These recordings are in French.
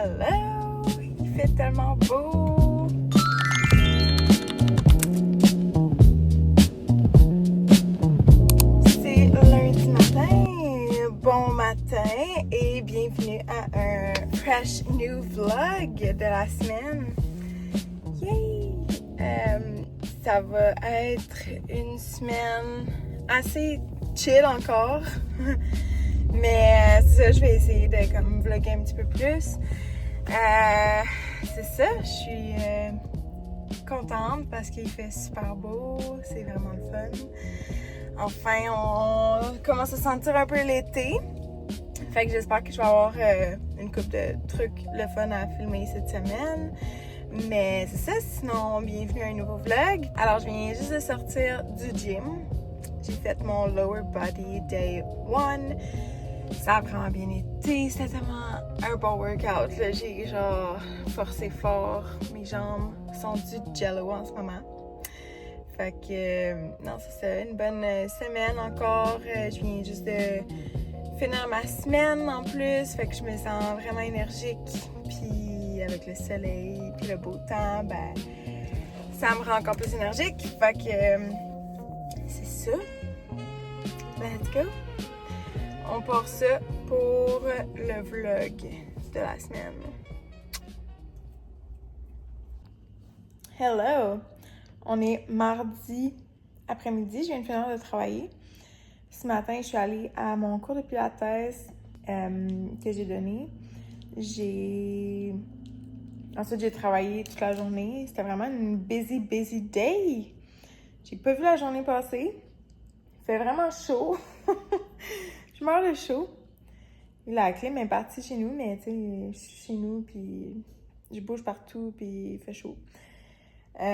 Hello! Il fait tellement beau! C'est lundi matin. Bon matin et bienvenue à un fresh new vlog de la semaine. Yay! Ça va être une semaine assez chill encore. Mais c'est ça, je vais essayer de comme vlogger un petit peu plus. C'est ça, je suis contente parce qu'il fait super beau, c'est vraiment le fun. Enfin, on commence à sentir un peu l'été. Fait que j'espère que je vais avoir une couple de trucs le fun à filmer cette semaine. Mais c'est ça, sinon bienvenue à un nouveau vlog. Alors je viens juste de sortir du gym. J'ai fait mon lower body day 1. Ça a vraiment bien été, c'était tellement un bon workout. Là, j'ai genre forcé fort, mes jambes sont du jello en ce moment. Fait que, non, c'est ça, une bonne semaine encore. Je viens juste de finir ma semaine en plus, fait que je me sens vraiment énergique. Puis avec le soleil, puis le beau temps, ben, ça me rend encore plus énergique. Fait que, c'est ça. Let's go! On part ça pour le vlog de la semaine. Hello! On est mardi après-midi, je viens de finir de travailler. Ce matin, je suis allée à mon cours de pilates que j'ai donné. Ensuite, j'ai travaillé toute la journée. C'était vraiment une busy day. J'ai pas vu la journée passer. Il fait vraiment chaud. Je meurs de chaud. La clim est partie chez nous, mais tu sais, je suis chez nous, puis je bouge partout, puis il fait chaud. Puis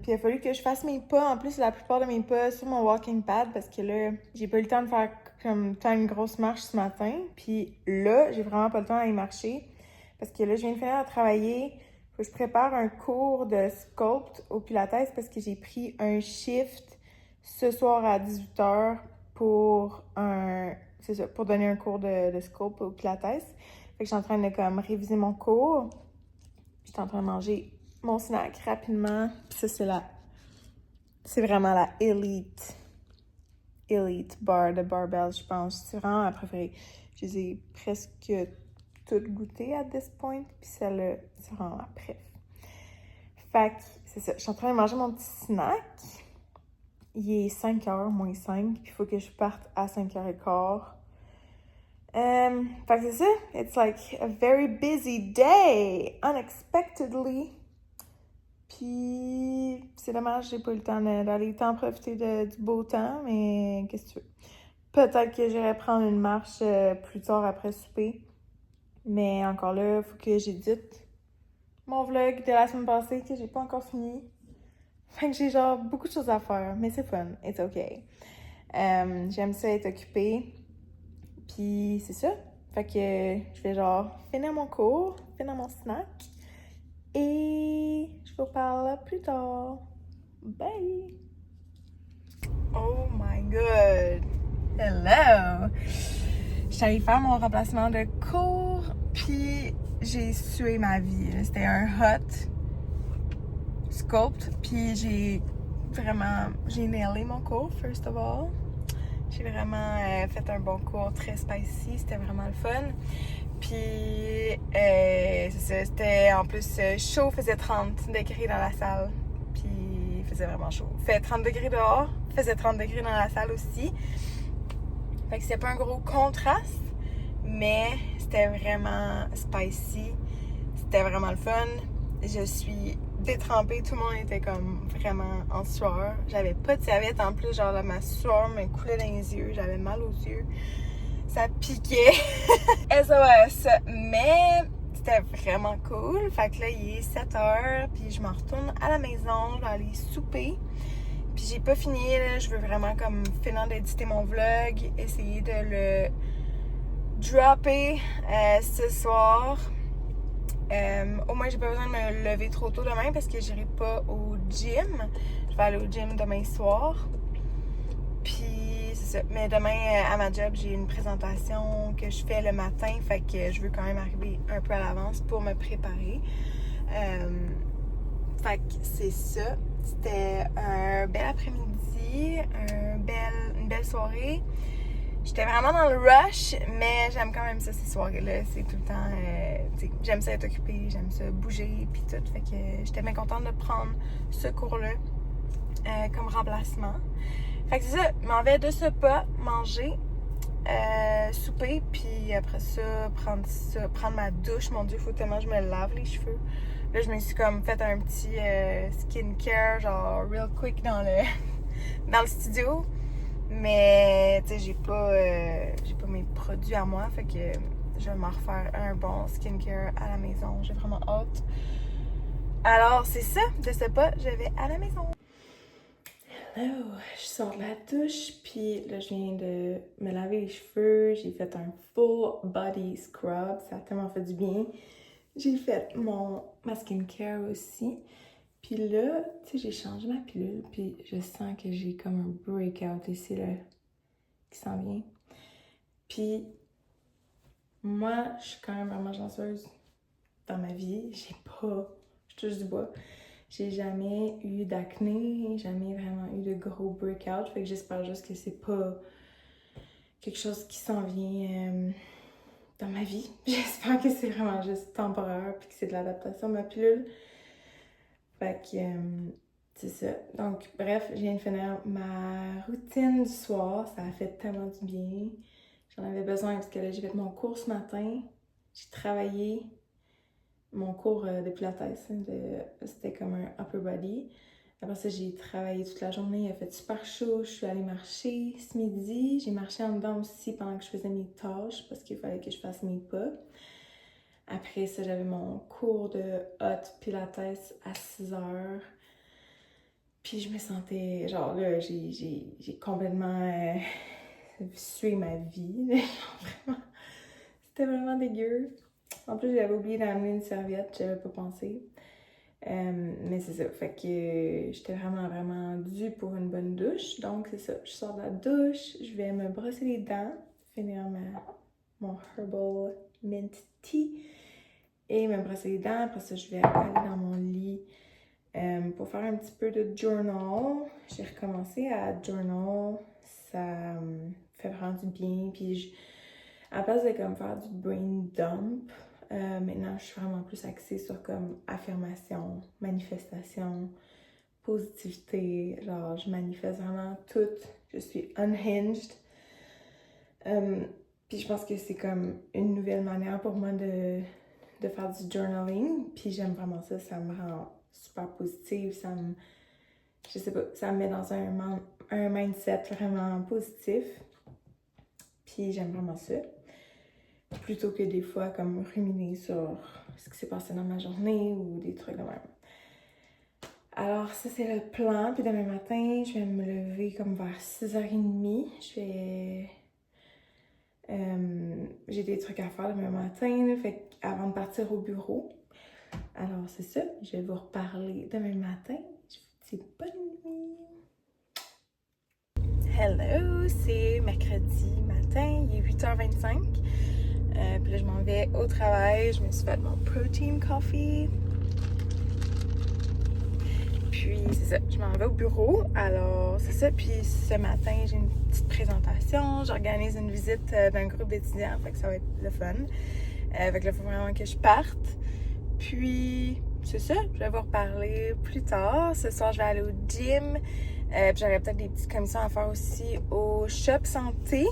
il a fallu que je fasse mes pas, en plus la plupart de mes pas sur mon walking pad, parce que là, j'ai pas eu le temps de faire comme tant une grosse marche ce matin. Puis là, j'ai vraiment pas le temps d'aller marcher, parce que là, je viens de finir de travailler. Faut que je prépare un cours de sculpt au Pilates, parce que j'ai pris un shift ce soir à 18h pour donner un cours de sculpt au Pilates. Fait que je suis en train de comme réviser mon cours. Je suis en train de manger mon snack rapidement. Puis ça, c'est vraiment la Elite bar de Barbell, je pense. C'est vraiment ma préférée. Je les ai presque toutes goûtées à this point. Puis celle-là, c'est vraiment ma préf. Fait que c'est ça. Je suis en train de manger mon petit snack. Il est 5h moins 5, puis il faut que je parte à 5h15. Fait que c'est ça. It's like a very busy day, unexpectedly. Puis c'est dommage, j'ai pas eu le temps d'aller tant profiter du beau temps, mais qu'est-ce que tu veux? Peut-être que j'irai prendre une marche plus tard après souper. Mais encore là, il faut que j'édite mon vlog de la semaine passée que j'ai pas encore fini. Fait que j'ai genre beaucoup de choses à faire, mais c'est fun, it's okay. J'aime ça être occupée, puis c'est ça. Fait que je vais genre finir mon cours, finir mon snack, et je vous parle plus tard. Bye! Oh my god! Hello! Je suis allée faire mon remplacement de cours, puis j'ai sué ma vie. C'était un hot sculpt, puis j'ai nailé mon cours, first of all. J'ai vraiment fait un bon cours, très spicy, c'était vraiment le fun. Puis, c'est ça, c'était en plus chaud, il faisait 30 degrés dans la salle, puis il faisait vraiment chaud. Il fait 30 degrés dehors, il faisait 30 degrés dans la salle aussi. Fait que c'était pas un gros contraste, mais c'était vraiment spicy, c'était vraiment le fun. Je suis détrempée, tout le monde était comme vraiment en sueur. J'avais pas de serviette en plus, genre là, ma sueur me coulait dans les yeux, j'avais mal aux yeux. Ça piquait. SOS. Mais c'était vraiment cool. Fait que là, il est 7h, puis je m'en retourne à la maison, je vais aller souper. Puis j'ai pas fini, là, je veux vraiment comme finir d'éditer mon vlog, essayer de le dropper ce soir. Au moins, j'ai pas besoin de me lever trop tôt demain parce que j'irai pas au gym. Je vais aller au gym demain soir. Puis, c'est ça. Mais demain, à ma job, j'ai une présentation que je fais le matin, fait que je veux quand même arriver un peu à l'avance pour me préparer. Fait que c'est ça. C'était un bel après-midi, une belle soirée. J'étais vraiment dans le rush, mais j'aime quand même ça, ces soirées-là. C'est tout le temps... j'aime ça être occupée, j'aime ça bouger, puis tout. Fait que j'étais bien contente de prendre ce cours-là comme remplacement. Fait que c'est ça, je m'en vais de ce pas, manger, souper, puis après ça, prendre ma douche. Mon Dieu, il faut tellement que je me lave les cheveux. Là, je me suis comme fait un petit skincare, genre real quick dans le studio. Mais, tu sais, j'ai pas mes produits à moi, fait que je vais m'en refaire un bon skincare à la maison. J'ai vraiment hâte. Alors, c'est ça, de ce pas, je vais à la maison. Hello! Je sors de la douche, puis là, je viens de me laver les cheveux. J'ai fait un full body scrub, ça a tellement fait du bien. J'ai fait ma skincare aussi. Puis là, tu sais, j'ai changé ma pilule, puis je sens que j'ai comme un breakout ici, là, qui s'en vient. Puis, moi, je suis quand même vraiment chanceuse dans ma vie. Je touche du bois, j'ai jamais eu d'acné, jamais vraiment eu de gros breakout. Fait que j'espère juste que c'est pas quelque chose qui s'en vient dans ma vie. J'espère que c'est vraiment juste temporaire, puis que c'est de l'adaptation de ma pilule. Fait que c'est ça. Donc, bref, je viens de finir ma routine du soir. Ça a fait tellement du bien. J'en avais besoin parce que là, j'ai fait mon cours ce matin. J'ai travaillé mon cours de pilates. C'était comme un upper body. Après ça, j'ai travaillé toute la journée. Il a fait super chaud. Je suis allée marcher ce midi. J'ai marché en dedans aussi pendant que je faisais mes tâches parce qu'il fallait que je fasse mes pas. Après ça, j'avais mon cours de hot pilates à 6h. Puis je me sentais, genre là, j'ai complètement sué ma vie. Vraiment, c'était vraiment dégueu. En plus, j'avais oublié d'amener une serviette, j'avais pas pensé. Mais c'est ça, fait que j'étais vraiment due pour une bonne douche. Donc c'est ça, je sors de la douche, je vais me brosser les dents, finir mon Herbal Mint Tea et me brosser les dents. Après ça, je vais aller dans mon lit pour faire un petit peu de journal. J'ai recommencé à journal, ça me fait vraiment du bien. Puis à la place de comme faire du brain dump, maintenant je suis vraiment plus axée sur comme affirmation, manifestation, positivité. Genre je manifeste vraiment tout, je suis unhinged. Puis je pense que c'est comme une nouvelle manière pour moi de faire du journaling. Puis j'aime vraiment ça, ça me rend super positive, je sais pas, ça me met dans un mindset vraiment positif. Puis j'aime vraiment ça. Plutôt que des fois comme ruminer sur ce qui s'est passé dans ma journée ou des trucs de même. Alors ça c'est le plan. Puis demain matin, je vais me lever comme vers 6h30. J'ai des trucs à faire demain matin, là, fait avant de partir au bureau. Alors c'est ça, je vais vous reparler demain matin. Je vous dis bonne nuit! Hello, c'est mercredi matin, il est 8h25. Puis là, je m'en vais au travail. Je me suis fait mon protein coffee. Puis, c'est ça, je m'en vais au bureau. Alors, c'est ça. Puis, ce matin, j'ai une petite présentation. J'organise une visite d'un groupe d'étudiants. Fait que ça va être le fun. Fait que là, il faut vraiment que je parte. Puis, c'est ça. Je vais vous reparler plus tard. Ce soir, je vais aller au gym. Puis, j'aurai peut-être des petites commissions à faire aussi au Shop Santé.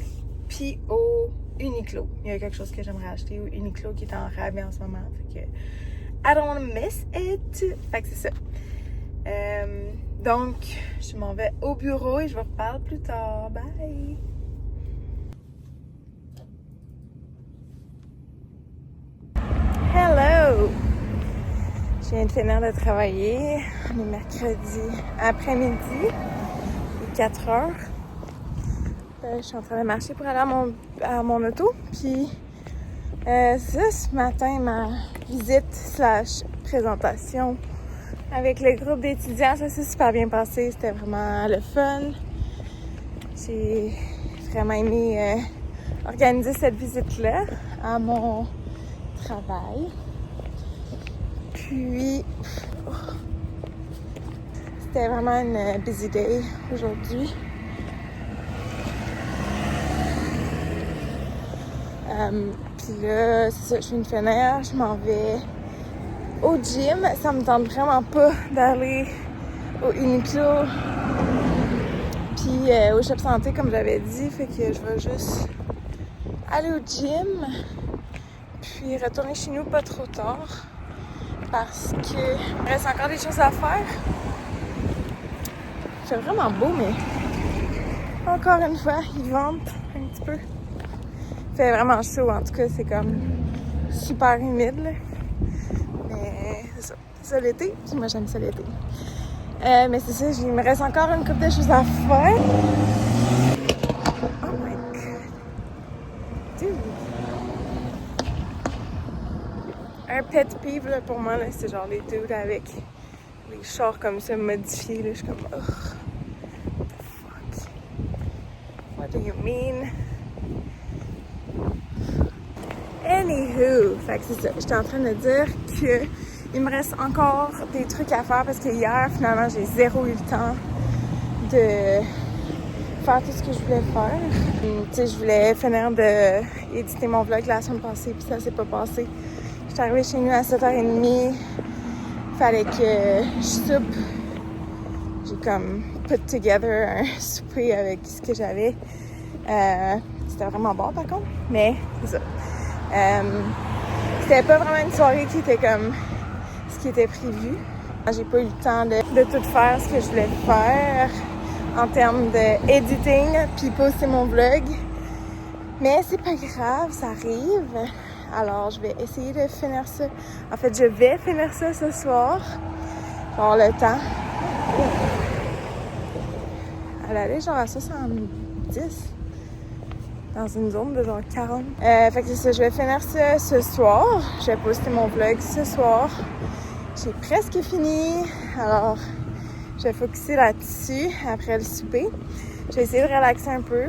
Puis, au Uniqlo. Il y a quelque chose que j'aimerais acheter au Uniqlo qui est en rabais en ce moment. Fait que I don't want to miss it. Fait que c'est ça. Donc, je m'en vais au bureau et je vous reparle plus tard. Bye! Hello! Je viens de finir de travailler. On est mercredi après-midi. Il est 4h. Je suis en train de marcher pour aller à mon auto. Puis, c'est ça, ce matin, ma visite / présentation avec le groupe d'étudiants, ça s'est super bien passé. C'était vraiment le fun. J'ai vraiment aimé organiser cette visite-là à mon travail. Puis, c'était vraiment une busy day aujourd'hui. Puis là, c'est ça, je suis une finir, je m'en vais au gym. Ça me tente vraiment pas d'aller au Uniqlo puis au Shop Santé comme j'avais dit, fait que je vais juste aller au gym puis retourner chez nous pas trop tard parce que il me reste encore des choses à faire. C'est vraiment beau, mais encore une fois, il vente un petit peu. Il fait vraiment chaud, en tout cas, c'est comme super humide, là. Mais c'est ça. C'est ça l'été, puis moi j'aime ça l'été. Mais c'est ça, il me reste encore une couple de choses à faire. Oh my god. Dude. Un pet peeve là, pour moi, là, c'est genre les dudes avec les chars comme ça modifiés. Là, je suis comme, oh, what the fuck? What do you mean? Anywho, fait que c'est ça. J'étais en train de dire que il me reste encore des trucs à faire parce que hier, finalement, j'ai zéro eu le temps de faire tout ce que je voulais faire. Tu sais, je voulais finir d'éditer mon vlog la semaine passée, puis ça s'est pas passé. J'étais arrivée chez nous à 7h30. Fallait que je soupe. J'ai comme put together un souper avec ce que j'avais. C'était vraiment bon, par contre, mais c'est ça. C'était pas vraiment une soirée qui était comme ce qui était prévu. J'ai pas eu le temps de tout faire ce que je voulais faire en termes de editing puis poster mon vlog. Mais c'est pas grave, ça arrive. Alors, je vais essayer de finir ça. En fait, je vais finir ça ce soir. Je vais avoir le temps. Elle allait genre à 70. Dans une zone de genre 40. Fait que c'est ça, je vais finir ça ce soir. Je vais poster mon vlog ce soir. J'ai presque fini. Alors, je vais focusser là-dessus après le souper. Je vais essayer de relaxer un peu.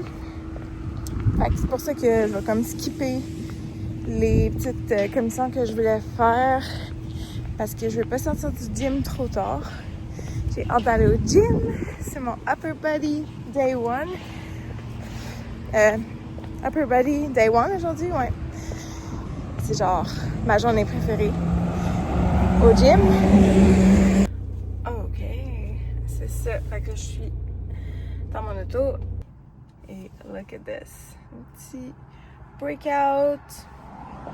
Fait que c'est pour ça que je vais comme skipper les petites commissions que je voulais faire parce que je vais pas sortir du gym trop tard. J'ai hâte d'aller au gym. C'est mon Upper Body Day 1. Upper Body Day 1 aujourd'hui, ouais. C'est genre ma journée préférée au gym. Ok, c'est ça. Fait que je suis dans mon auto et look at this. Un petit breakout.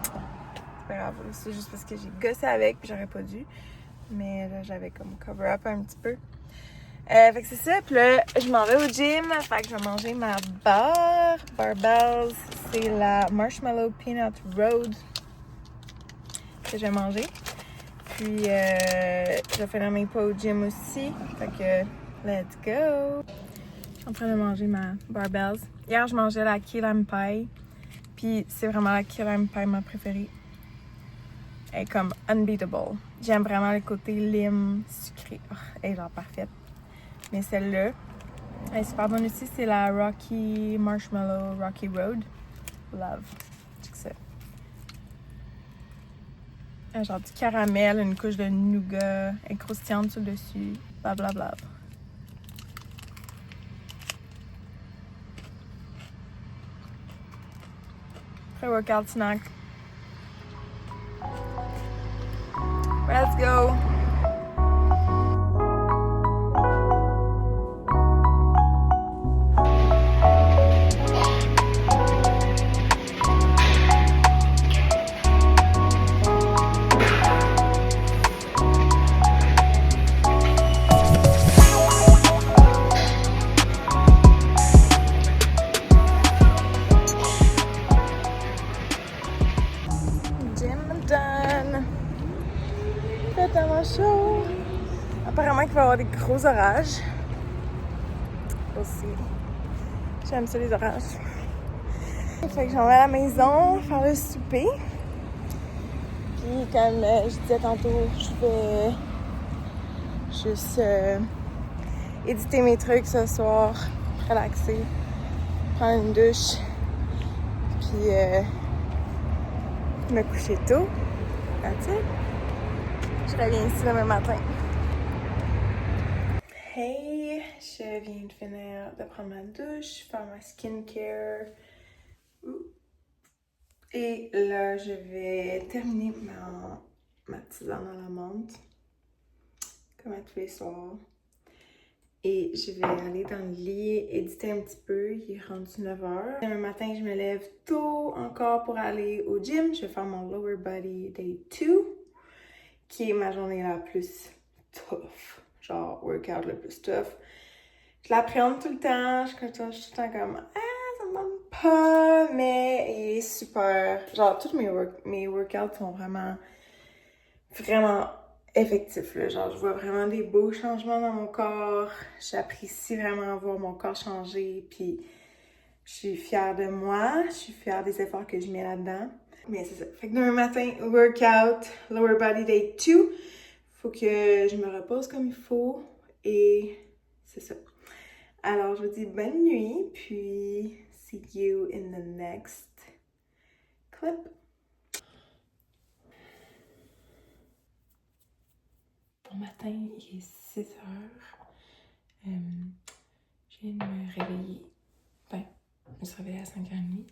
C'est pas grave, c'est juste parce que j'ai gossé avec puis j'aurais pas dû. Mais là, j'avais comme cover up un petit peu. Fait que c'est ça, puis là, je m'en vais au gym, fait que je vais manger ma barre. Barbells, c'est la Marshmallow Peanut Road que je vais manger. Puis, je vais faire mes pas au gym aussi, fait que, let's go! Je suis en train de manger ma Barbells. Hier, je mangeais la Key Lime Pie, puis c'est vraiment la Key Lime Pie ma préférée. Elle est comme unbeatable. J'aime vraiment le côté lime sucré. Oh, elle est genre parfaite. Mais celle-là, elle est super bonne aussi. C'est la Rocky Marshmallow Rocky Road. Love. Check ça. Genre du caramel, une couche de nougat, elle est croustillante sur le dessus. Blablabla. Pré-workout snack. Let's go! Tellement chaud. Apparemment qu'il va y avoir des gros orages. Aussi. J'aime ça les orages. Fait que j'en vais à la maison faire le souper. Puis comme je disais tantôt, je vais juste éditer mes trucs ce soir, relaxer. prendre une douche, puis me coucher tôt. That's it. Je reviens ici demain matin. Hey, je viens de finir de prendre ma douche, faire ma skincare. Et là, je vais terminer ma tisane à la menthe, comme à tous les soirs. Et je vais aller dans le lit, éditer un petit peu. Il est rendu 9h. Demain matin, je me lève tôt encore pour aller au gym. Je vais faire mon Lower Body Day 2, qui est ma journée la plus tough. Genre, workout le plus tough. Je l'appréhende tout le temps. Je suis tout le temps comme, ah, ça me manque pas, mais il est super. Genre, tous mes workouts sont vraiment effectifs, là. Genre, je vois vraiment des beaux changements dans mon corps. J'apprécie vraiment voir mon corps changer, puis je suis fière de moi. Je suis fière des efforts que je mets là-dedans. Mais c'est ça. Fait que demain matin, workout, Lower Body Day 2. Faut que je me repose comme il faut. Et c'est ça. Alors, je vous dis bonne nuit, puis see you in the next clip. Bon matin, il est 6h. Je viens de me réveiller. Ben, je me suis réveillée à 5h30.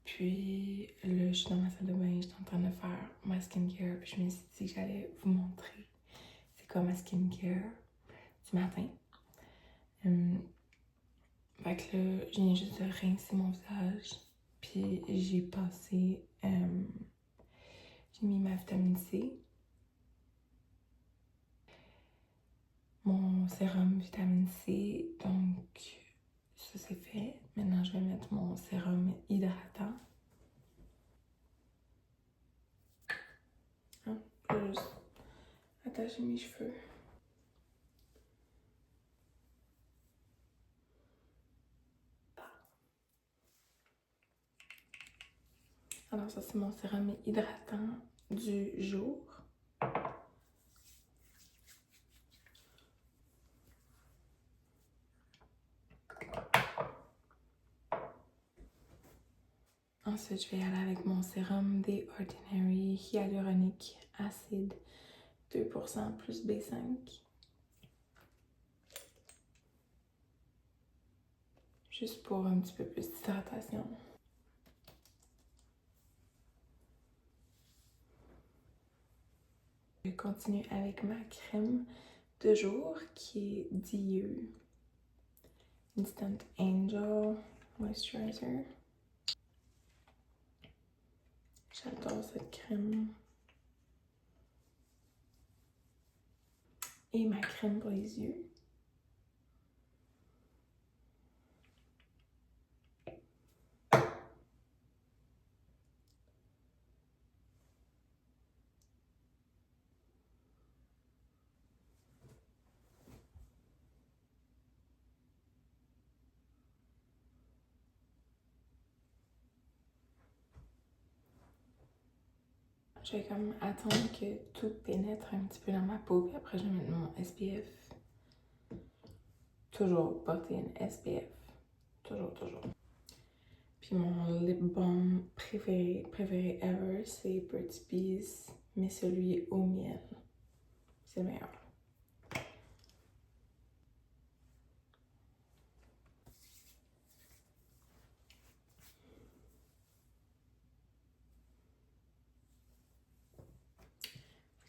Puis là, je suis dans ma salle de bain, je suis en train de faire ma skincare. Puis je me suis dit que j'allais vous montrer c'est quoi ma skincare du matin. Fait que là, je viens juste de rincer mon visage. Puis j'ai passé... j'ai mis ma vitamine C. Mon sérum vitamine C, donc ça c'est fait. Maintenant je vais mettre mon sérum hydratant. Je vais juste attacher mes cheveux. Alors ça c'est mon sérum hydratant du jour. Ensuite, je vais aller avec mon sérum The Ordinary Hyaluronic Acid 2% plus B5. Juste pour un petit peu plus d'hydratation. Je continue avec ma crème de jour qui est Dieu Instant Angel Moisturizer. J'adore cette crème. Et ma crème pour les yeux. Je vais comme attendre que tout pénètre un petit peu dans ma peau, puis après je vais mettre mon SPF. Toujours porter un SPF. Toujours. Puis mon lip balm préféré ever, c'est Burt's Bees, mais celui au miel. C'est le meilleur.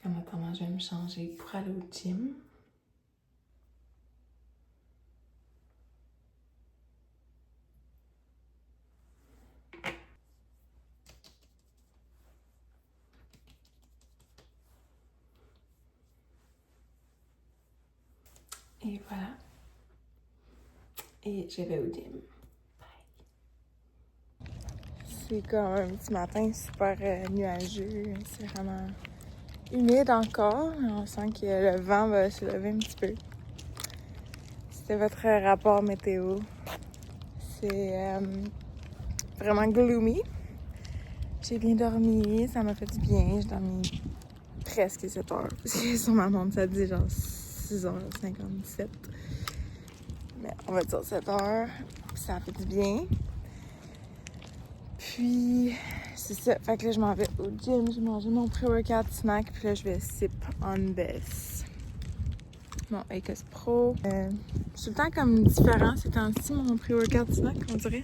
En attendant, je vais me changer pour aller au gym. Et voilà. Et je vais au gym. Bye. C'est comme un petit matin super nuageux. C'est vraiment humide encore. On sent que le vent va se lever un petit peu. C'était votre rapport météo. C'est vraiment gloomy. J'ai bien dormi, ça m'a fait du bien. J'ai dormi presque 7 heures. Parce que sur ma montre, ça dit genre 6h57. mais on va dire 7 heures. Puis ça fait du bien. Puis, c'est ça. Fait que là, je m'en vais au gym. J'ai mangé mon pré-workout snack. Puis là, je vais sip on this. Mon ACOS Pro. C'est tout le temps comme différent ces temps-ci, mon pré-workout snack, on dirait.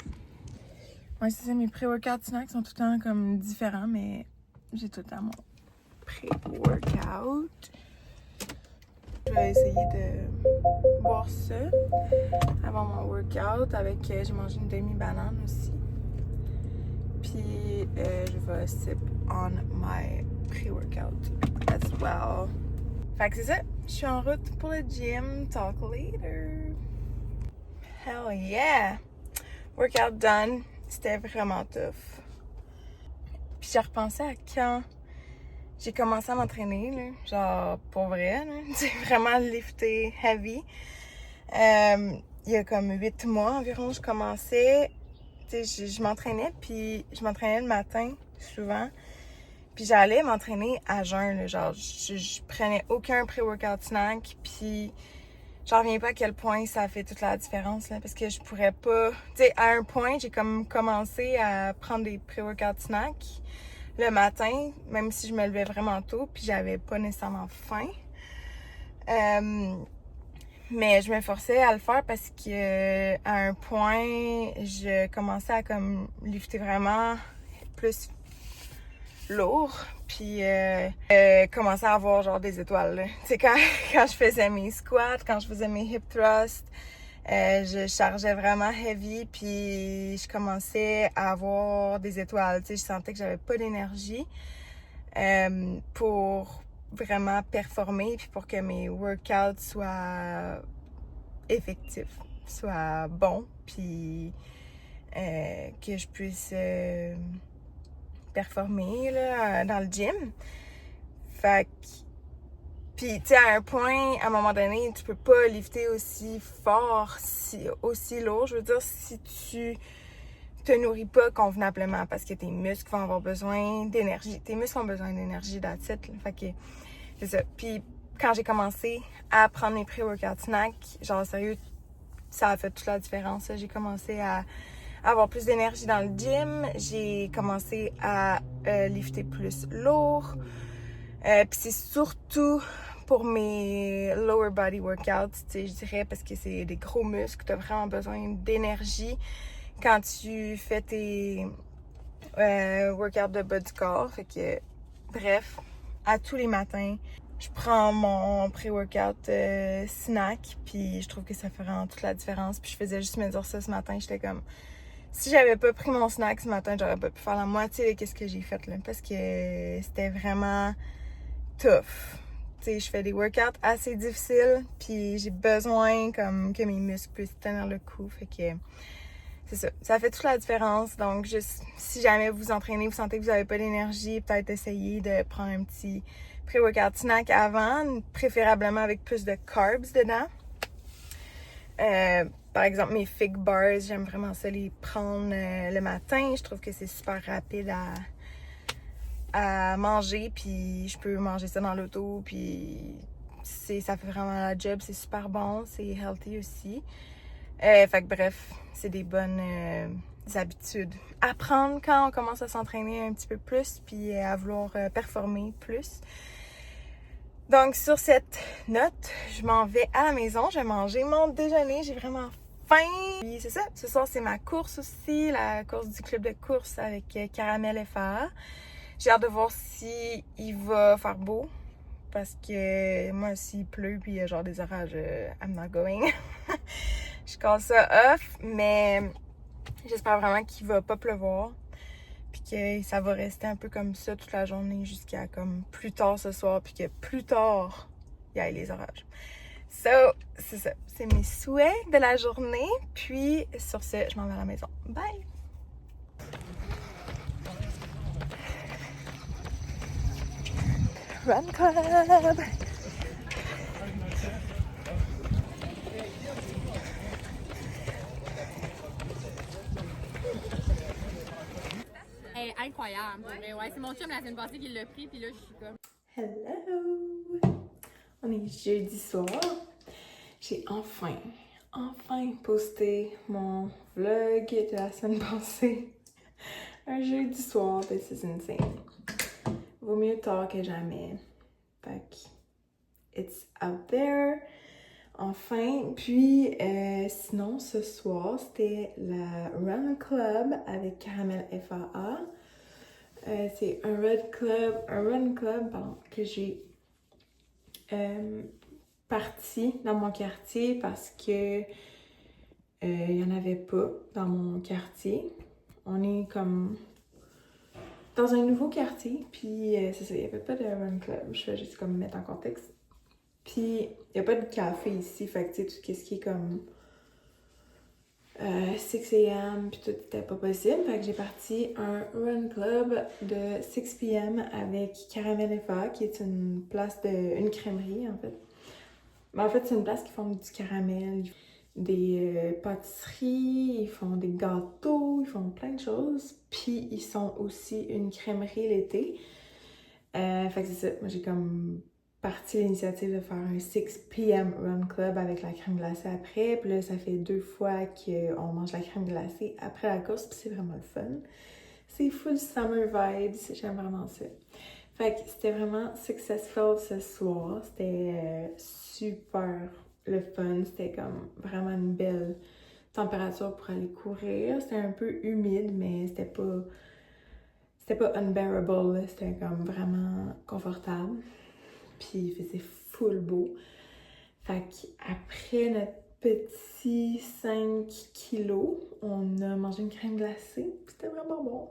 Ouais, c'est ça. Mes pré-workout snacks sont tout le temps comme différents, mais j'ai tout le temps mon pré-workout. Je vais essayer de boire ça avant mon workout avec, j'ai mangé une demi-banane aussi. Puis je vais sip on my pre-workout as well. Fait que c'est ça, je suis en route pour le gym. Talk later. Hell yeah! Workout done. C'était vraiment tough. Puis j'ai repensé à quand j'ai commencé à m'entraîner, là, genre pour vrai, j'ai vraiment lifté heavy. Il y a comme 8 mois environ, je commençais, tu sais, je m'entraînais, puis je m'entraînais le matin, souvent. Puis j'allais m'entraîner à jeun, là, genre, je prenais aucun pré-workout snack, puis j'en reviens pas à quel point ça fait toute la différence, là, parce que je pourrais pas, tu sais, à un point, j'ai comme commencé à prendre des pré-workout snacks le matin, même si je me levais vraiment tôt, puis j'avais pas nécessairement faim. Mais je me forçais à le faire parce que à un point, je commençais à comme lifter vraiment plus lourd, puis commençais à avoir genre des étoiles. Tu sais, quand je faisais mes squats, quand je faisais mes hip thrusts, je chargeais vraiment heavy, puis je commençais à avoir des étoiles. Tu sais, je sentais que j'avais pas d'énergie pour vraiment performer, puis pour que mes workouts soient effectifs, soient bons, puis que je puisse performer là, dans le gym. Fait que, puis tu sais, à un point, à un moment donné, tu peux pas lifter aussi fort, aussi lourd. Je veux dire, si tu te nourris pas convenablement, parce que tes muscles vont avoir besoin d'énergie. Tes muscles ont besoin d'énergie, that's it. Fait que c'est ça. Puis quand j'ai commencé à prendre mes pré-workout snacks, genre sérieux, ça a fait toute la différence. J'ai commencé à avoir plus d'énergie dans le gym. J'ai commencé à lifter plus lourd. Puis c'est surtout pour mes lower body workouts, tu sais, je dirais, parce que c'est des gros muscles. Tu as vraiment besoin d'énergie quand tu fais tes workouts de bas du corps. Fait que, bref, à tous les matins, je prends mon pré-workout snack, puis je trouve que ça fait vraiment toute la différence. Puis je faisais juste me dire ça ce matin, j'étais comme, si j'avais pas pris mon snack ce matin, j'aurais pas pu faire la moitié de ce que j'ai fait là, parce que c'était vraiment tough. Tu sais, je fais des workouts assez difficiles, puis j'ai besoin comme que mes muscles puissent tenir le coup, fait que c'est ça. Ça fait toute la différence. Donc, juste si jamais vous entraînez, vous sentez que vous n'avez pas d'énergie, peut-être essayer de prendre un petit pré-workout snack avant, préférablement avec plus de carbs dedans. Par exemple, mes fig bars, j'aime vraiment ça les prendre le matin. Je trouve que c'est super rapide à manger, puis je peux manger ça dans l'auto, puis ça fait vraiment la job. C'est super bon, c'est healthy aussi. Fait que bref, c'est des bonnes habitudes à prendre quand on commence à s'entraîner un petit peu plus, puis à vouloir performer plus. Donc sur cette note, je m'en vais à la maison, je vais manger mon déjeuner, j'ai vraiment faim. Puis c'est ça, ce soir c'est ma course aussi, la course du club de course avec Caramel FA. J'ai hâte de voir si il va faire beau, parce que moi s'il pleut puis il y a genre des orages, I'm not going. Je casse ça off, mais j'espère vraiment qu'il va pas pleuvoir, puis que ça va rester un peu comme ça toute la journée jusqu'à comme plus tard ce soir, puis que plus tard il y ait les orages. So, c'est ça, c'est mes souhaits de la journée, puis sur ce, je m'en vais à la maison. Bye! Run Club! Hey, incroyable. Mais ouais, c'est mon chum la semaine passée qui l'a pris, puis là, je suis comme. Hello! On est jeudi soir. J'ai enfin enfin posté mon vlog de la semaine passée. Un jeudi soir, this is insane. Vaut mieux tard que jamais. Fait que, it's out there. Enfin, puis sinon, ce soir, c'était la Run Club avec Caramel FAA. C'est un run club pardon, que j'ai parti dans mon quartier parce que il n'y en avait pas dans mon quartier. On est comme dans un nouveau quartier, puis c'est ça, il n'y avait pas de run club. Je vais juste comme mettre en contexte. Puis il n'y a pas de café ici, fait que tu sais, tout ce qui est comme 6 a.m. puis tout était pas possible. Fait que j'ai parti un run club de 6 p.m. avec Caramel FA, qui est une place une crèmerie en fait. Mais en fait, c'est une place qui font du caramel, des pâtisseries, ils font des gâteaux, ils font plein de choses. Puis ils sont aussi une crèmerie l'été. Fait que c'est ça, moi j'ai comme parti l'initiative de faire un 6 p.m. run club avec la crème glacée après. Puis là, ça fait 2 fois qu'on mange la crème glacée après la course, puis c'est vraiment le fun. C'est full summer vibes, j'aime vraiment ça. Fait que c'était vraiment successful ce soir. C'était super le fun. C'était comme vraiment une belle température pour aller courir. C'était un peu humide, mais c'était pas unbearable. C'était comme vraiment confortable. Puis il faisait full beau. Fait qu'après notre petit 5 kilos, on a mangé une crème glacée. C'était vraiment bon.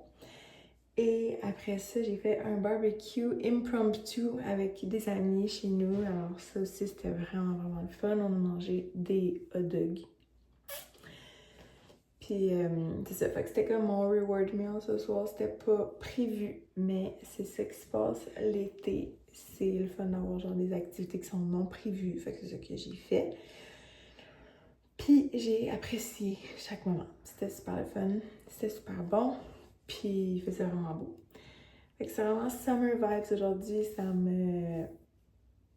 Et après ça, j'ai fait un barbecue impromptu avec des amis chez nous. Alors ça aussi, c'était vraiment, vraiment le fun. On a mangé des hot dogs. Puis c'est ça, fait que c'était comme mon reward meal ce soir. C'était pas prévu, mais c'est ça qui se passe l'été. C'est le fun d'avoir genre des activités qui sont non prévues. Fait que c'est ça que j'ai fait. Puis j'ai apprécié chaque moment. C'était super le fun. C'était super bon. Puis il faisait vraiment beau. Fait que c'est vraiment summer vibes aujourd'hui, ça me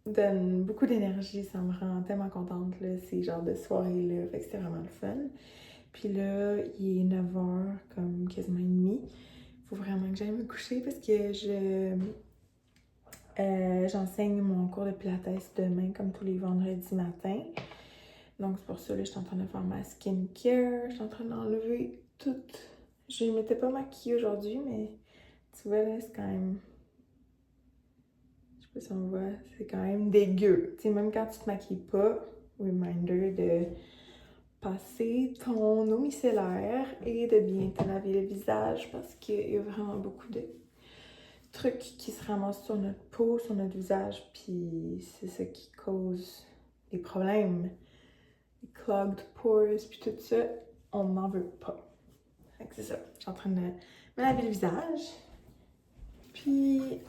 donne beaucoup d'énergie, ça me rend tellement contente, là, ces genres de soirées-là, fait que c'était vraiment le fun. Puis là, il est 9h, comme quasiment et demi. Faut vraiment que j'aille me coucher parce que j'enseigne mon cours de pilates demain, comme tous les vendredis matins. Donc c'est pour ça, là, je suis en train de faire ma skincare, je suis en train d'enlever tout. Je ne m'étais pas maquillée aujourd'hui, mais tu vois, là, c'est quand même... Je sais pas si on voit, c'est quand même dégueu. Tu sais, même quand tu te maquilles pas, reminder de passer ton eau micellaire et de bien te laver le visage parce qu'il y a vraiment beaucoup de trucs qui se ramassent sur notre peau, sur notre visage, puis c'est ça qui cause des problèmes. Les clogged pores, puis tout ça, on n'en veut pas. Fait que c'est ça, je suis en train de me laver le visage. Puis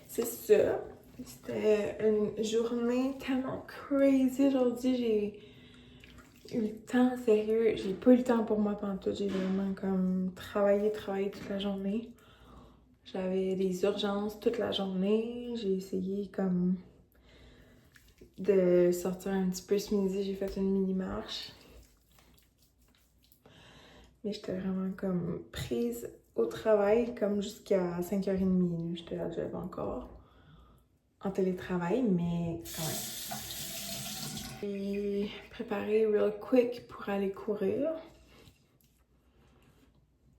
c'est ça. C'était une journée tellement crazy aujourd'hui. J'ai eu le temps, sérieux. J'ai pas eu le temps pour moi pantoute. J'ai vraiment comme travaillé toute la journée. J'avais des urgences toute la journée. J'ai essayé comme de sortir un petit peu ce midi. J'ai fait une mini-marche. Mais j'étais vraiment comme prise au travail comme jusqu'à 5h30. J'étais à job encore en télétravail, mais quand même. J'ai préparé real quick pour aller courir.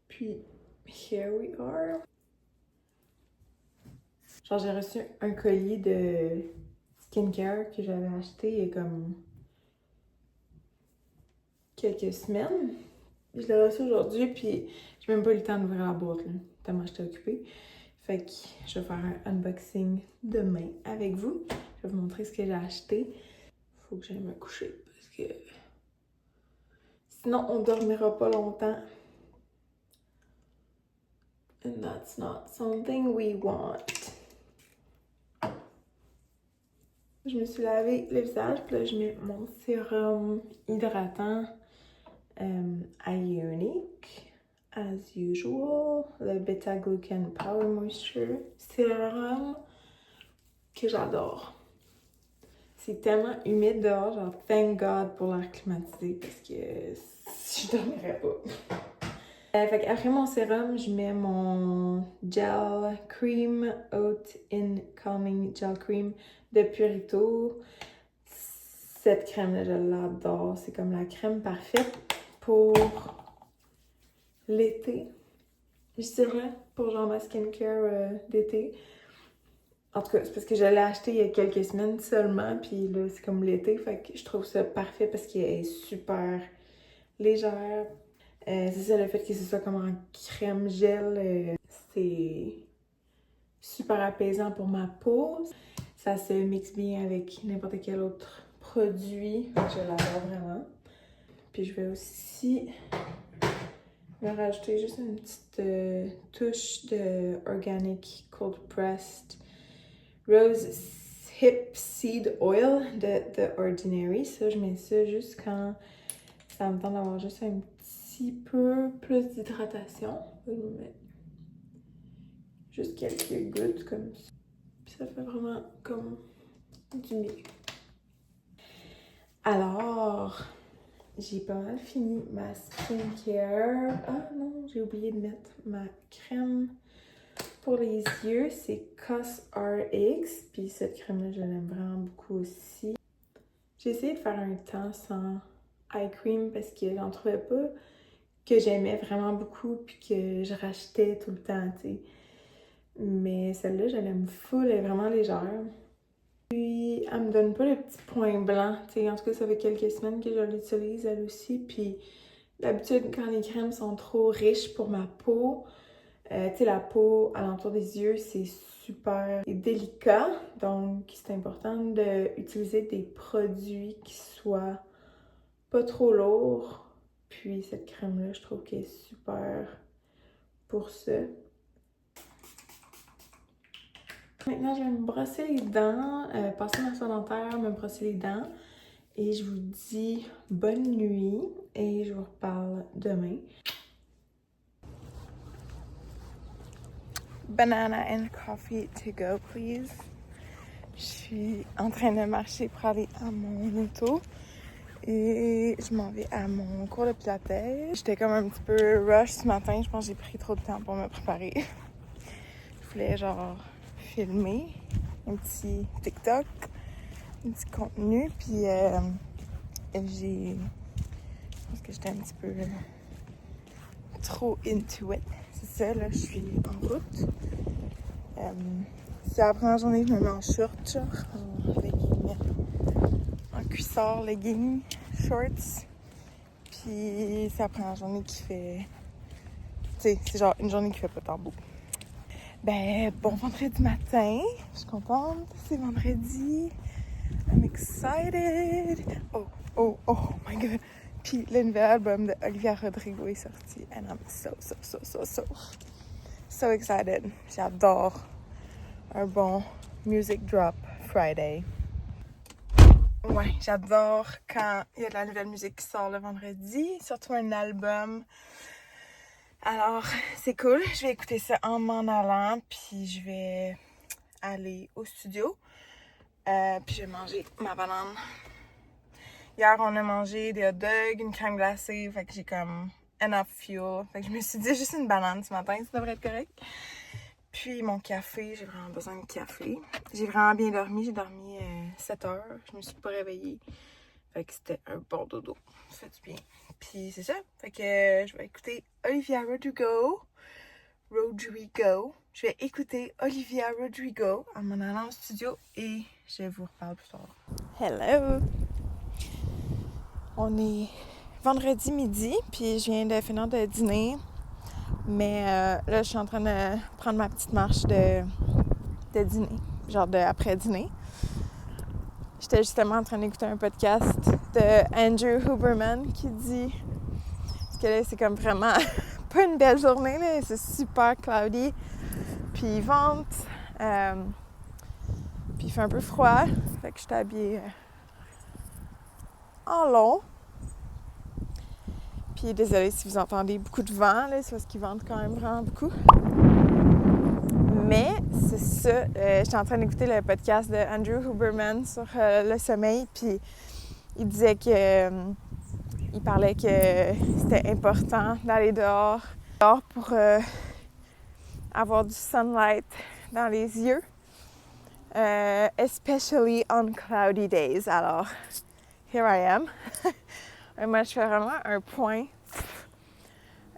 Puis, here we are. Genre, j'ai reçu un colis de skincare que j'avais acheté il y a comme quelques semaines. Je l'ai reçu aujourd'hui, puis j'ai même pas eu le temps d'ouvrir la boîte, là, tellement j'étais occupée. Fait que je vais faire un unboxing demain avec vous. Je vais vous montrer ce que j'ai acheté. Faut que j'aille me coucher parce que sinon on dormira pas longtemps. And that's not something we want. Je me suis lavé le visage, puis là je mets mon sérum hydratant Ionic, as usual, le Beta Glucan Power Moisture sérum que j'adore. c'est tellement humide dehors, genre thank God pour l'air climatisé parce que je dormirais pas. Fait qu'après mon sérum, je mets mon Gel Cream Oat in Calming Gel Cream de Purito. Cette crème-là, je l'adore. C'est comme la crème parfaite pour l'été. Je dirais, pour genre ma skincare d'été. En tout cas, c'est parce que je l'ai acheté il y a quelques semaines seulement, puis là, c'est comme l'été, fait que je trouve ça parfait parce qu'elle est super légère. C'est ça, le fait que ce soit comme en crème gel, c'est super apaisant pour ma peau. Ça se mixe bien avec n'importe quel autre produit. Je l'adore vraiment. Puis je vais aussi me rajouter juste une petite touche de Organic Cold Pressed Rose Hip Seed Oil de The Ordinary. Ça, je mets ça juste quand ça me tente d'avoir juste un petit peu plus d'hydratation. Je vais mettre juste quelques gouttes comme ça. Puis ça fait vraiment comme du miel. Alors, j'ai pas mal fini ma skincare. Ah non, j'ai oublié de mettre ma crème pour les yeux. C'est COSRX. Puis cette crème-là, je l'aime vraiment beaucoup aussi. J'ai essayé de faire un temps sans eye cream parce que j'en trouvais pas que j'aimais vraiment beaucoup puis que je rachetais tout le temps, tu sais. Mais celle-là, je l'aime full, elle est vraiment légère. Puis, elle me donne pas le petit point blanc, tu sais. En tout cas, ça fait quelques semaines que je l'utilise, elle aussi. Puis, d'habitude, quand les crèmes sont trop riches pour ma peau, tu sais, la peau alentour des yeux, c'est super délicat. Donc, c'est important d'utiliser des produits qui soient pas trop lourds. Puis, cette crème-là, je trouve qu'elle est super pour ça. Maintenant, je vais me brosser les dents, passer ma soie dentaire, me brosser les dents. Et je vous dis bonne nuit et je vous reparle demain. Banana and coffee to go, please. Je suis en train de marcher pour aller à mon auto et je m'en vais à mon cours de pilates. J'étais comme un petit peu rush ce matin. Je pense que j'ai pris trop de temps pour me préparer. Je voulais genre filmer un petit TikTok, un petit contenu, puis je pense que j'étais un petit peu trop into it. C'est ça, là, je suis en route. C'est la première journée que je me mets en short, genre, en legging, en cuissard, legging, shorts. Puis c'est la première journée qui fait... Tu sais, c'est genre une journée qui fait pas tant beau. Ben, bon vendredi matin. Je suis contente. C'est vendredi. I'm excited. Oh my god. Puis le nouvel album de Olivia Rodrigo est sorti. And I'm so excited. J'adore un bon music drop Friday. Ouais, j'adore quand il y a de la nouvelle musique qui sort le vendredi. Surtout un album. Alors, c'est cool. Je vais écouter ça en m'en allant, puis je vais aller au studio. Puis je vais manger ma banane. Hier, on a mangé des hot dogs, une crème glacée, fait que j'ai comme enough fuel. Fait que je me suis dit juste une banane ce matin, ça devrait être correct. Puis mon café, j'ai vraiment besoin de café. J'ai vraiment bien dormi, j'ai dormi 7 heures. Je me suis pas réveillée. Fait que c'était un bon dodo. Ça fait du bien. Puis c'est ça. Fait que je vais écouter Olivia Rodrigo. Je vais écouter Olivia Rodrigo en m'en allant au studio et je vous reparle plus tard. Hello! On est vendredi midi, puis je viens de finir de dîner. Mais là, je suis en train de prendre ma petite marche de dîner, genre de après-dîner. J'étais justement en train d'écouter un podcast de Andrew Huberman qui dit... Parce que là, c'est comme vraiment pas une belle journée, là. C'est super cloudy. Puis il vente. Puis il fait un peu froid. Fait que je suis habillée en long. Puis désolée si vous entendez beaucoup de vent, là. C'est parce qu'il vente quand même vraiment beaucoup. Mais c'est ça, j'étais en train d'écouter le podcast de Andrew Huberman sur le sommeil, puis il disait que il parlait que c'était important d'aller dehors pour avoir du sunlight dans les yeux, especially on cloudy days. Alors, here I am. Et moi, je fais vraiment un point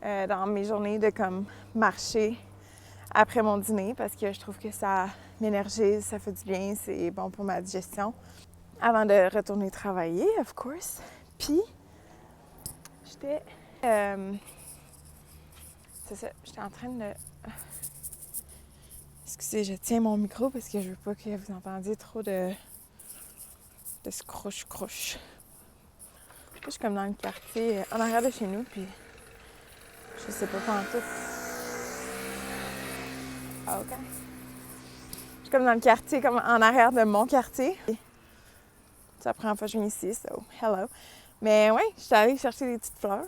dans mes journées de comme marcher après mon dîner parce que je trouve que ça m'énergise, ça fait du bien, c'est bon pour ma digestion. Avant de retourner travailler, of course. Puis, j'étais... c'est ça, j'étais en train de... Excusez, je tiens mon micro parce que je veux pas que vous entendiez trop de scrouche-crouche. Je suis comme dans le quartier, en arrière de chez nous, puis je sais pas pantoute. Ah, OK. Je suis comme dans le quartier, comme en arrière de mon quartier. C'est la première fois que je viens ici, so hello. Mais ouais, je suis allée chercher des petites fleurs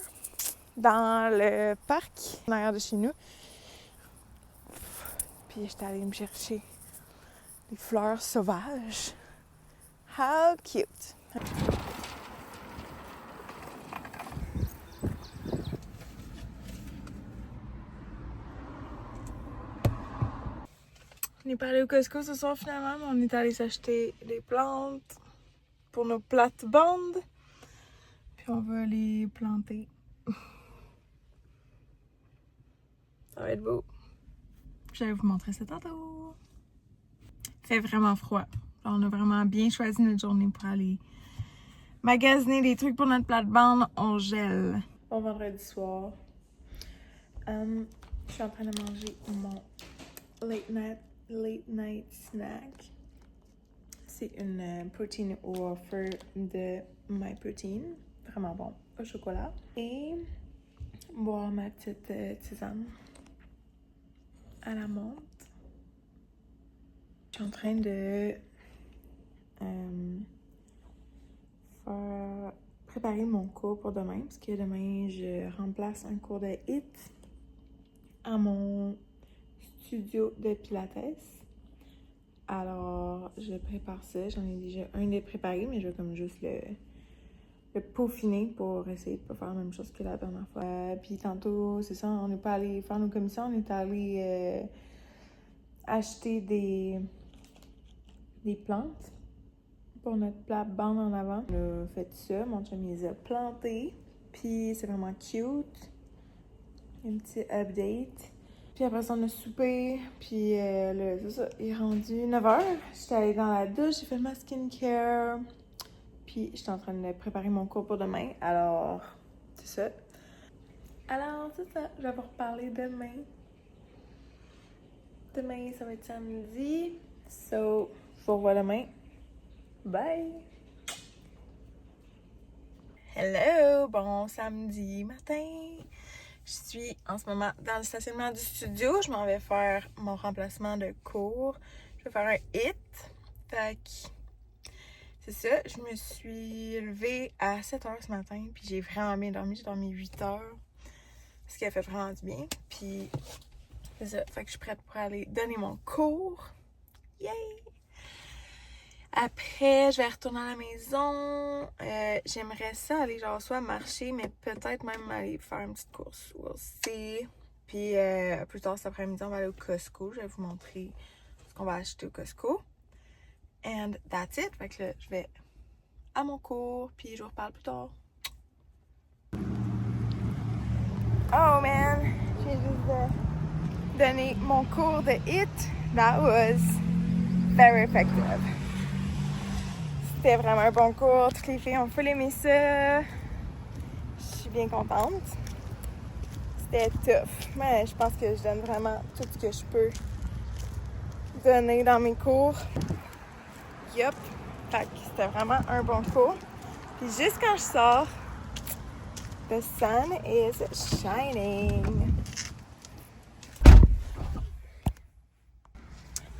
dans le parc en arrière de chez nous. Puis j'étais allée me chercher des fleurs sauvages. How cute! On n'est pas allé au Costco ce soir finalement, mais on est allé s'acheter des plantes pour nos plates-bandes. Puis on va les planter. Ça va être beau. Je vais vous montrer ça tantôt. Il fait vraiment froid. On a vraiment bien choisi notre journée pour aller magasiner des trucs pour notre plate-bande. On gèle. Bon vendredi soir. Je suis en train de manger mon late night snack. C'est une protein wafer de MyProtein. Vraiment bon. Au chocolat. Et boire ma petite tisane à la menthe. Je suis en train de préparer mon cours pour demain, parce que demain, je remplace un cours de HIIT à mon studio de Pilates. Alors, je prépare ça. J'en ai déjà un de préparé, mais je vais comme juste le peaufiner pour essayer de pas faire la même chose que la dernière fois. Puis tantôt, c'est ça, on n'est pas allé faire nos commissions, on est allé acheter des plantes pour notre plate-bande en avant. On a fait ça, mon chum les a plantées, puis c'est vraiment cute. Un petit update. Puis après ça, on a soupé, puis c'est ça, il est rendu 9h. J'étais allée dans la douche, j'ai fait ma skincare, puis j'étais en train de préparer mon cours pour demain. Alors, c'est ça. Alors, c'est ça, je vais vous reparler demain. Demain, ça va être samedi. So, je vous revois demain. Bye! Hello! Bon samedi matin! Je suis en ce moment dans le stationnement du studio. Je m'en vais faire mon remplacement de cours. Je vais faire un HIIT. Fait que c'est ça. Je me suis levée à 7h ce matin. Puis j'ai vraiment bien dormi. J'ai dormi 8h. Ce qui a fait vraiment du bien. Puis c'est ça. Fait que je suis prête pour aller donner mon cours. Yay! Après, je vais retourner à la maison. J'aimerais ça aller genre soit marcher, mais peut-être même aller faire une petite course. We'll see. Puis plus tard cet après-midi, on va aller au Costco. Je vais vous montrer ce qu'on va acheter au Costco. And that's it. Fait que là, je vais à mon cours, puis je vous reparle plus tard. Oh man! J'ai juste donné mon cours de HIIT. That was very effective. C'était vraiment un bon cours. Toutes les filles ont full aimé ça. Je suis bien contente. C'était tough. Mais je pense que je donne vraiment tout ce que je peux donner dans mes cours. Yup. Fait que c'était vraiment un bon cours. Puis juste quand je sors, the sun is shining.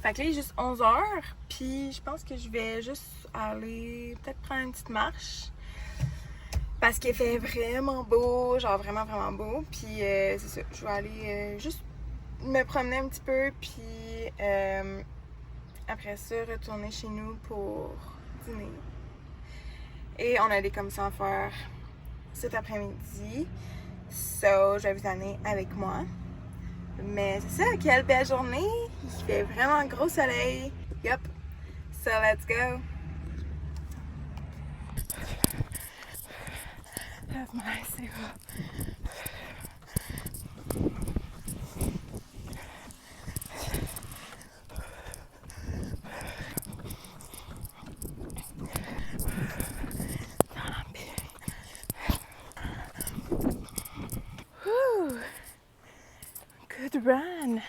Fait que là, il est juste 11h. Puis je pense que je vais juste aller peut-être prendre une petite marche. Parce qu'il fait vraiment beau, genre vraiment vraiment beau. Puis c'est ça, je vais aller juste me promener un petit peu. Puis Après ça, retourner chez nous pour dîner. Et on a des commissions à faire cet après-midi. So, je vais vous amener avec moi. Mais c'est ça, quelle belle journée! Il fait vraiment gros soleil. Yup! So, let's go! Have my lifesaver. Good run!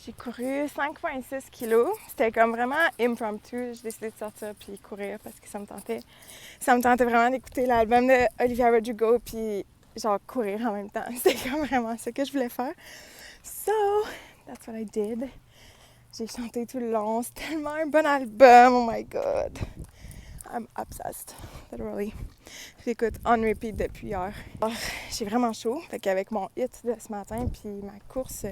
J'ai couru 5,6 kilos. C'était comme vraiment impromptu. J'ai décidé de sortir puis courir parce que ça me tentait. Ça me tentait vraiment d'écouter l'album de Olivia Rodrigo puis genre courir en même temps. C'était comme vraiment ce que je voulais faire. So, that's what I did. J'ai chanté tout le long. C'est tellement un bon album. Oh my god. I'm obsessed. Literally. J'écoute on repeat depuis hier. Oh, j'ai vraiment chaud. Fait qu'avec mon hit de ce matin puis ma course,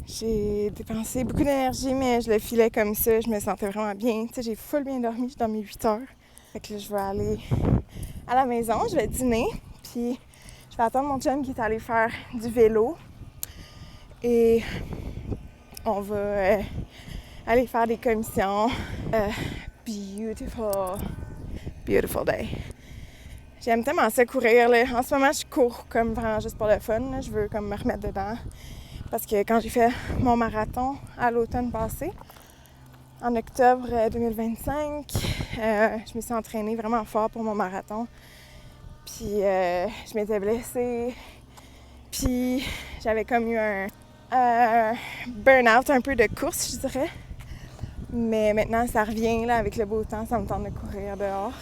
j'ai dépensé beaucoup d'énergie, mais je le filais comme ça. Je me sentais vraiment bien. Tu sais, j'ai full bien dormi. J'ai dormi 8 heures. Fait que là, je vais aller à la maison. Je vais dîner. Puis je vais attendre mon chum qui est allé faire du vélo. Et on va aller faire des commissions. Beautiful day. J'aime tellement ça courir, là. En ce moment, je cours comme vraiment juste pour le fun, là. Je veux comme me remettre dedans. Parce que quand j'ai fait mon marathon à l'automne passé, en octobre 2025, je me suis entraînée vraiment fort pour mon marathon. Puis je m'étais blessée. Puis j'avais comme eu un burn-out un peu de course, je dirais. Mais maintenant, ça revient là, avec le beau temps, ça me tente de courir dehors.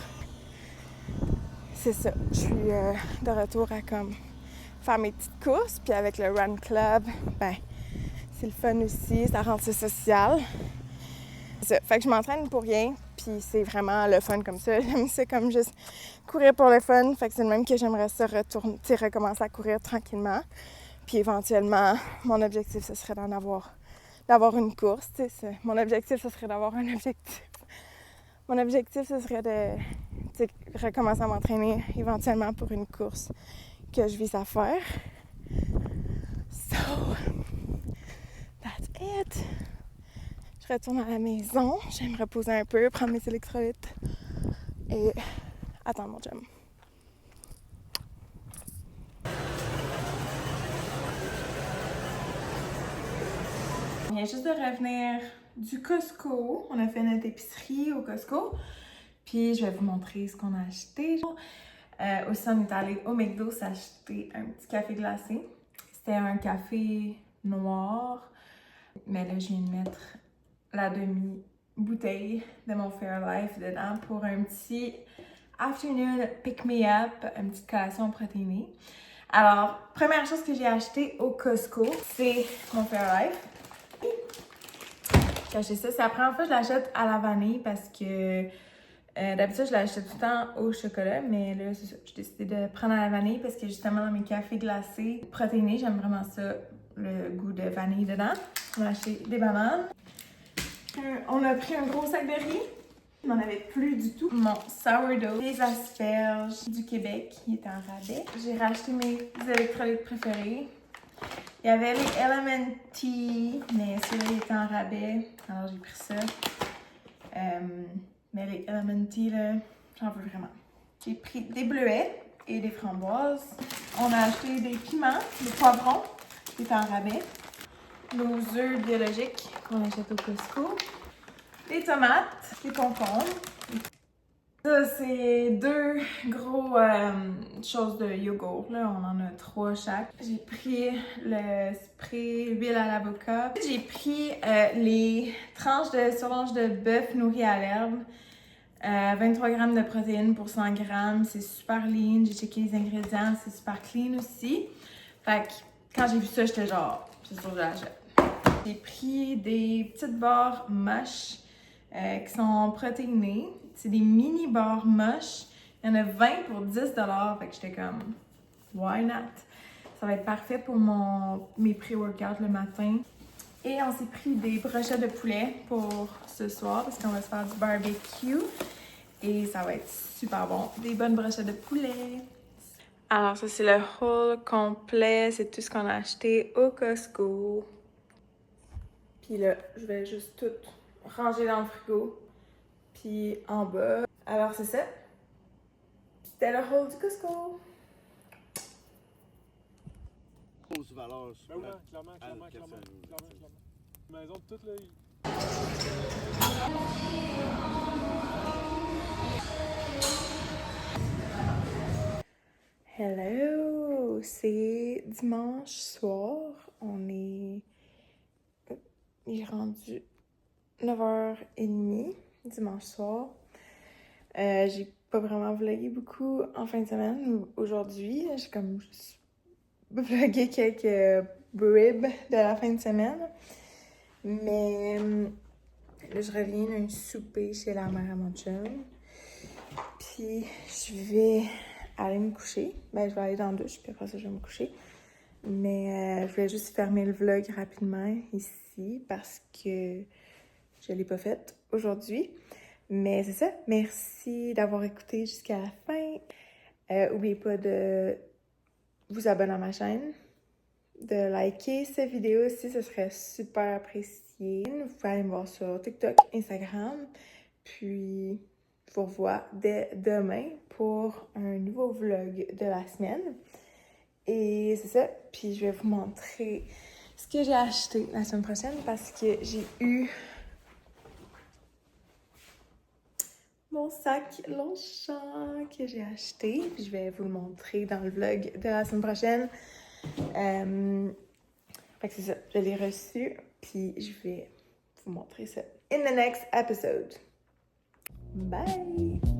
C'est ça, je suis de retour à comme faire mes petites courses. Puis avec le Run Club, ben c'est le fun aussi, ça rend ça social. C'est ça, fait que je m'entraîne pour rien, puis c'est vraiment le fun comme ça. J'aime ça comme juste courir pour le fun, fait que c'est le même que j'aimerais ça retourner, recommencer à courir tranquillement. Puis éventuellement, mon objectif, ce serait d'avoir une course, tu sais. Mon objectif, ce serait d'avoir un objectif. Mon objectif, ce serait de recommencer à m'entraîner éventuellement pour une course que je vise à faire. So, that's it. Je retourne à la maison. Je vais me reposer un peu, prendre mes électrolytes et attendre mon chum. On vient juste de revenir du Costco. On a fait notre épicerie au Costco. Puis je vais vous montrer ce qu'on a acheté. Aussi, on est allé au McDo s'acheter un petit café glacé. C'était un café noir. Mais là, je viens de mettre la demi-bouteille de mon Fairlife dedans pour un petit afternoon pick-me-up, une petite collation protéinée. Alors, première chose que j'ai acheté au Costco, c'est mon Fairlife. J'ai acheté ça. C'est la première fois que je l'achète à la vanille parce que d'habitude, je l'achète tout le temps au chocolat, mais là, c'est ça. J'ai décidé de prendre à la vanille parce que justement, dans mes cafés glacés protéinés, j'aime vraiment ça, le goût de vanille dedans. On a acheté des bananes. On a pris un gros sac de riz. Il n'en avait plus du tout. Mon sourdough, les asperges du Québec, qui étaient en rabais. J'ai racheté mes électrolytes préférés. Il y avait les Elementy, mais ceux-là étaient en rabais, alors j'ai pris ça. Mais les Elementy, là, j'en veux vraiment. J'ai pris des bleuets et des framboises. On a acheté des piments, des poivrons, qui étaient en rabais. Nos œufs biologiques qu'on achète au Costco. Des tomates, des concombres. Ça, c'est deux gros choses de yogourt. Là. On en a 3 chaque. J'ai pris le spray huile à l'avocat. J'ai pris les tranches de surlonge de bœuf nourri à l'herbe. 23 grammes de protéines pour 100 grammes. C'est super lean. J'ai checké les ingrédients. C'est super clean aussi. Fait que quand j'ai vu ça, j'étais genre, c'est sûr que je l'achète. J'ai pris des petites barres Mush qui sont protéinées. C'est des mini barres Mush. Il y en a 20 pour 10 $. Fait que j'étais comme, why not? Ça va être parfait pour mes pré-workouts le matin. Et on s'est pris des brochettes de poulet pour ce soir parce qu'on va se faire du barbecue. Et ça va être super bon. Des bonnes brochettes de poulet. Alors ça, c'est le haul complet. C'est tout ce qu'on a acheté au Costco. Puis là, je vais juste tout ranger dans le frigo. Puis en bas. Alors c'est ça. C'était le haul du Costco. Valeur, Ben oui, clairement. Maison de toute là. Hello! C'est dimanche soir. Il est rendu 9h30 dimanche soir. J'ai pas vraiment vlogué beaucoup en fin de semaine. Aujourd'hui, j'ai comme juste vlogué quelques bribes de la fin de semaine. Mais là, je reviens d'un souper chez la mère à mon chum. Puis je vais aller me coucher. Ben, je vais aller dans la douche, puis après ça, je vais me coucher. Mais je vais juste fermer le vlog rapidement ici parce que je l'ai pas fait aujourd'hui. Mais c'est ça. Merci d'avoir écouté jusqu'à la fin. N'oubliez pas de vous abonner à ma chaîne, de liker cette vidéo aussi, ce serait super apprécié. Vous pouvez aller me voir sur TikTok, Instagram. Puis, je vous revois dès demain pour un nouveau vlog de la semaine. Et c'est ça. Puis, je vais vous montrer ce que j'ai acheté la semaine prochaine parce que j'ai eu mon sac Longchamp que j'ai acheté. Puis, je vais vous le montrer dans le vlog de la semaine prochaine. Fait que c'est ça. Je l'ai reçu. Puis, je vais vous montrer ça in the next episode. Bye!